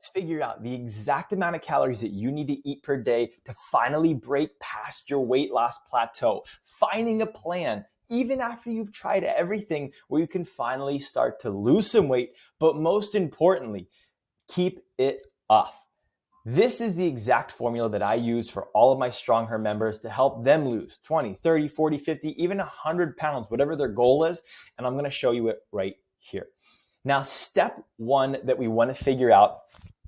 let's figure out the exact amount of calories that you need to eat per day to finally break past your weight loss plateau. Finding a plan, even after you've tried everything, where you can finally start to lose some weight, but most importantly, keep it off. This is the exact formula that I use for all of my Strong Her members to help them lose 20, 30, 40, 50, even 100 pounds, whatever their goal is. And I'm going to show you it right here. Now, step one that we want to figure out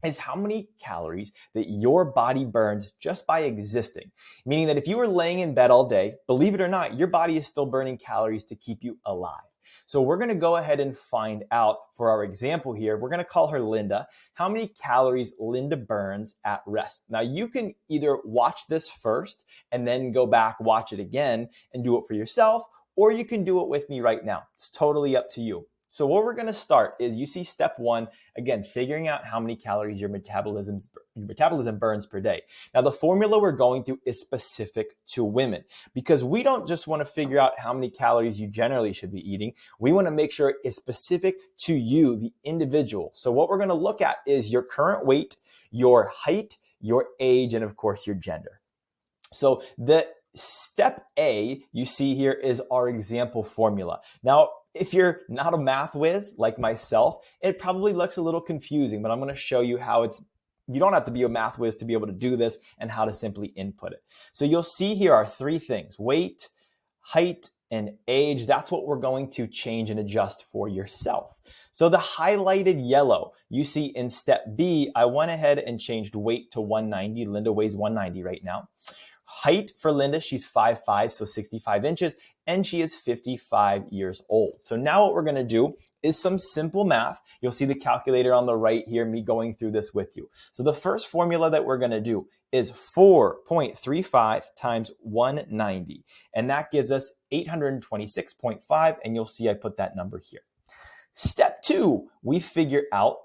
is how many calories that your body burns just by existing. Meaning that if you were laying in bed all day, believe it or not, your body is still burning calories to keep you alive. So we're going to go ahead and find out for our example here. We're going to call her Linda. How many calories Linda burns at rest. Now you can either watch this first and then go back, watch it again and do it for yourself, or you can do it with me right now. It's totally up to you. So what we're going to start is, you see step one, again, figuring out how many calories your metabolism burns per day. Now the formula we're going through is specific to women, because we don't just want to figure out how many calories you generally should be eating. We want to make sure it's specific to you, the individual. So what we're going to look at is your current weight, your height, your age, and of course your gender. So the step A you see here is our example formula. Now, if you're not a math whiz like myself, it probably looks a little confusing, but I'm going to show you how you don't have to be a math whiz to be able to do this and how to simply input it. So you'll see here are three things: weight, height, and age. That's what we're going to change and adjust for yourself. So the highlighted yellow you see in step B, I went ahead and changed weight to 190. Linda weighs 190 right now. Height for Linda, she's 5'5", so 65 inches, and she is 55 years old. So now what we're going to do is some simple math. You'll see the calculator on the right here, me going through this with you. So the first formula that we're going to do is 4.35 times 190, and that gives us 826.5, and you'll see I put that number here. Step two, we figure out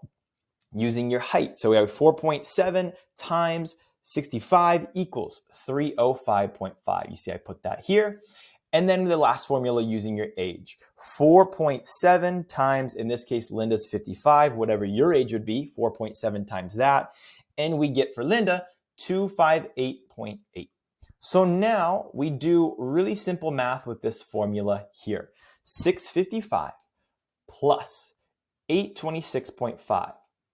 using your height. So we have 4.7 times 65 equals 305.5. You see, I put that here. And then the last formula using your age. 4.7 times, in this case, Linda's 55, whatever your age would be, 4.7 times that. And we get for Linda 258.8. So now we do really simple math with this formula here. 655 plus 826.5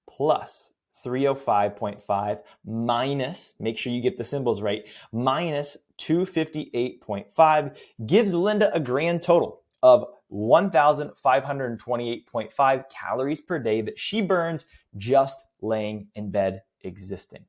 plus 305.5 minus, make sure you get the symbols right, minus 258.5 gives Linda a grand total of 1,528.5 calories per day that she burns just laying in bed existing.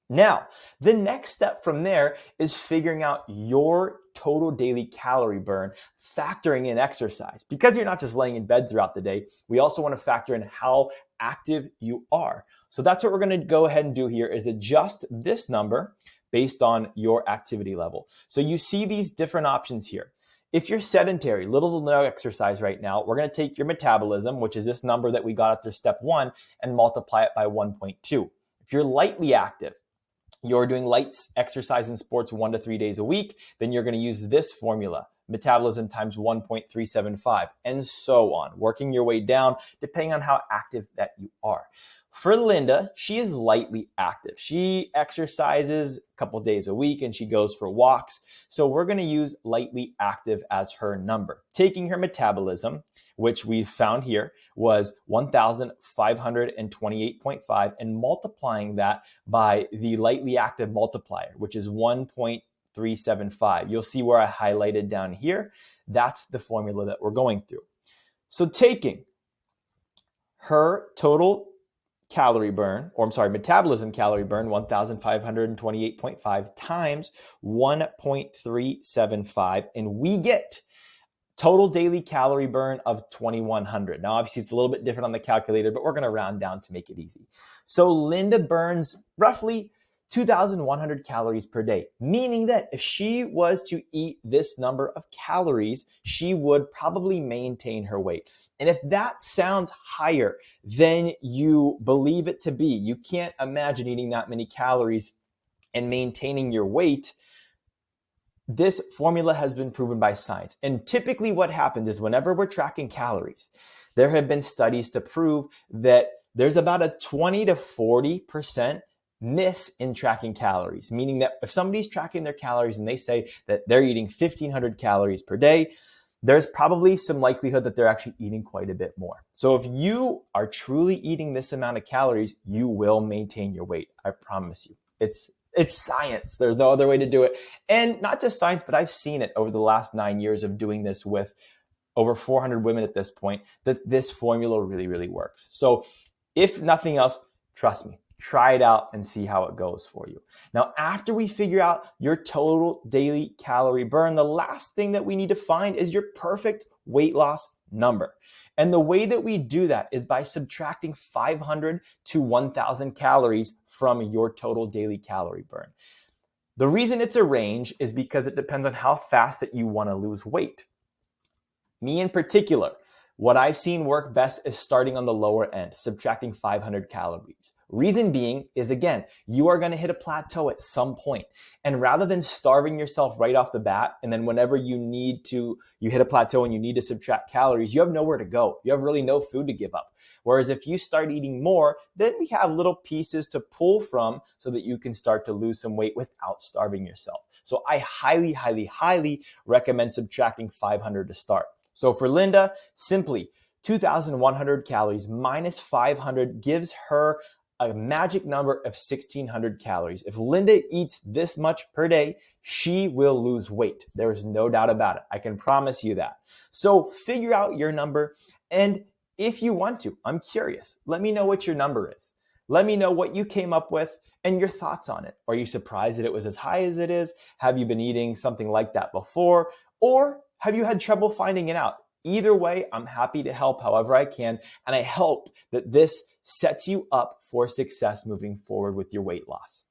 Now, the next step from there is figuring out your total daily calorie burn, factoring in exercise. Because you're not just laying in bed throughout the day, we also want to factor in how active you are. So that's what we're going to go ahead and do here, is adjust this number based on your activity level. So you see these different options here. If you're sedentary, little to no exercise right now, we're going to take your metabolism, which is this number that we got after step one, and multiply it by 1.2. If you're lightly active, you're doing light exercise and sports 1 to 3 days a week, then you're going to use this formula, metabolism times 1.375, and so on, working your way down depending on how active that you are. For Linda, she is lightly active. She exercises a couple days a week and she goes for walks. So we're going to use lightly active as her number. Taking her metabolism, which we found here, was 1,528.5, and multiplying that by the lightly active multiplier, which is 1.375. You'll see where I highlighted down here. That's the formula that we're going through. So taking her total metabolism calorie burn, 1,528.5 times 1.375, and we get total daily calorie burn of 2,100. Now, obviously, it's a little bit different on the calculator, but we're going to round down to make it easy. So Linda burns roughly 2,100 calories per day, meaning that if she was to eat this number of calories, she would probably maintain her weight. And if that sounds higher than you believe it to be, you can't imagine eating that many calories and maintaining your weight. This formula has been proven by science. And typically what happens is whenever we're tracking calories, there have been studies to prove that there's about a 20 to 40% miss in tracking calories, meaning that if somebody's tracking their calories and they say that they're eating 1,500 calories per day, there's probably some likelihood that they're actually eating quite a bit more. So if you are truly eating this amount of calories, you will maintain your weight. I promise you. It's science. There's no other way to do it. And not just science, but I've seen it over the last 9 years of doing this with over 400 women at this point, that this formula really, really works. So if nothing else, trust me, try it out and see how it goes for you. Now, after we figure out your total daily calorie burn, the last thing that we need to find is your perfect weight loss number. And the way that we do that is by subtracting 500 to 1,000 calories from your total daily calorie burn. The reason it's a range is because it depends on how fast that you want to lose weight. Me in particular, what I've seen work best is starting on the lower end, subtracting 500 calories. Reason being is, again, you are going to hit a plateau at some point. And rather than starving yourself right off the bat, and then whenever you hit a plateau and you need to subtract calories, you have nowhere to go. You have really no food to give up. Whereas if you start eating more, then we have little pieces to pull from so that you can start to lose some weight without starving yourself. So I highly, highly, highly recommend subtracting 500 to start. So for Linda, simply 2,100 calories minus 500 gives her a magic number of 1,600 calories. If Linda eats this much per day, she will lose weight. There is no doubt about it. I can promise you that. So figure out your number. And if you want to, I'm curious, let me know what your number is. Let me know what you came up with and your thoughts on it. Are you surprised that it was as high as it is? Have you been eating something like that before? Or have you had trouble finding it out? Either way, I'm happy to help however I can. And I hope that this sets you up for success moving forward with your weight loss.